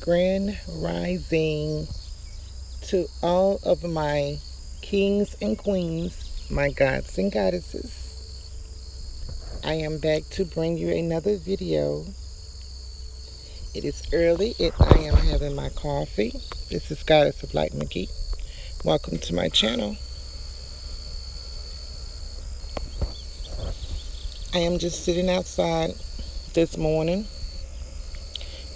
Grand Rising to all of my kings and queens, my gods and goddesses. I am back to bring you another video. It is early and I am having my coffee. This is Goddess of Light Magee. Welcome to my channel. I am just sitting outside this morning,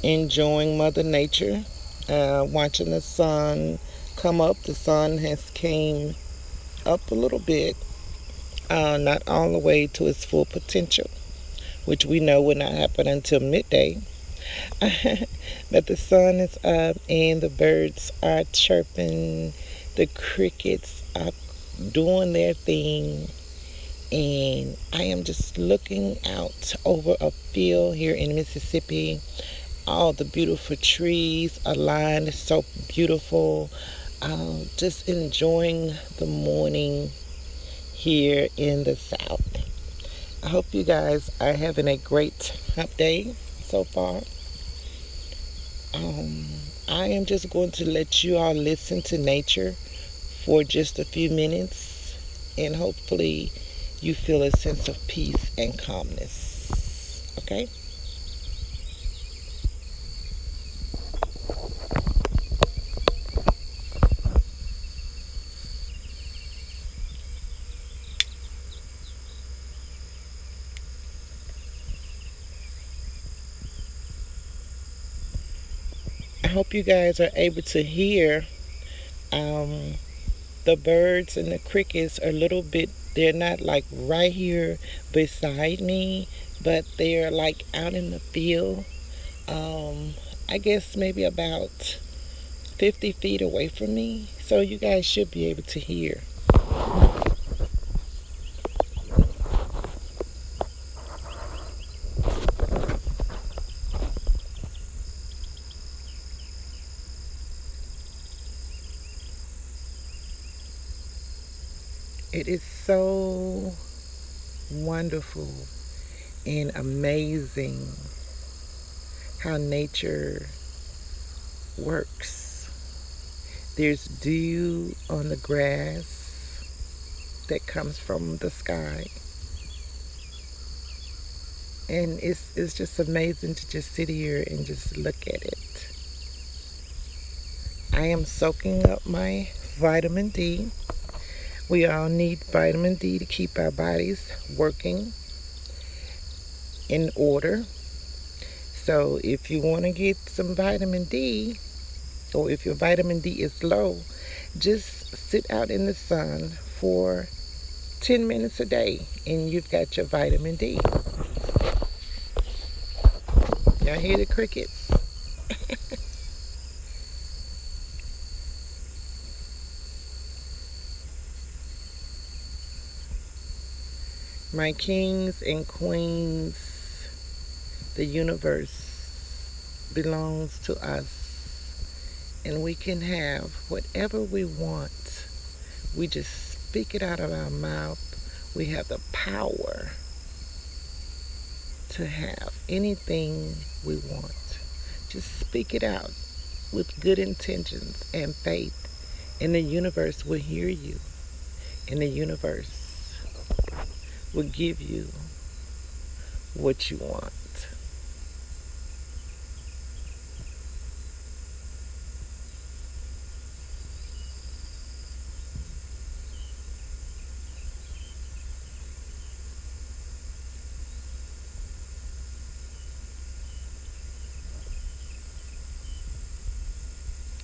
enjoying Mother Nature, watching the sun come up. The sun has came up a little bit, not all the way to its full potential, which we know will not happen until midday. But the sun is up and the birds are chirping, the crickets are doing their thing, and I am just looking out over a field here in Mississippi. All the beautiful trees are lined, so beautiful. Just enjoying the morning here in the South. I hope you guys are having a great hump day so far. I am just going to let you all listen to nature for just a few minutes, and hopefully you feel a sense of peace and calmness. Okay? I hope you guys are able to hear the birds and the crickets are a little bit, they're not like right here beside me, but they're like out in the field. I guess maybe about 50 feet away from me. So you guys should be able to hear. It is so wonderful and amazing how nature works. There's dew on the grass that comes from the sky. And it's just amazing to just sit here and just look at it. I am soaking up my vitamin D. We all need vitamin D to keep our bodies working in order. So if you want to get some vitamin D, or if your vitamin D is low, just sit out in the sun for 10 minutes a day and you've got your vitamin D. Y'all hear the crickets? My kings and queens, the universe belongs to us, and we can have whatever we want. We just speak it out of our mouth. We have the power to have anything we want. Just speak it out with good intentions and faith, and the universe will hear you, and the universe will give you what you want.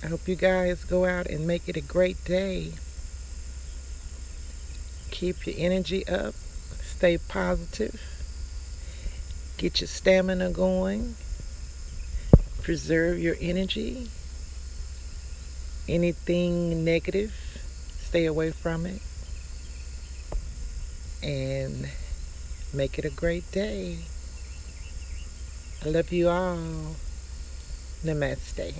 I hope you guys go out and make it a great day. Keep your energy up. Stay positive. Get your stamina going. Preserve your energy. Anything negative, stay away from it. And make it a great day. I love you all. Namaste.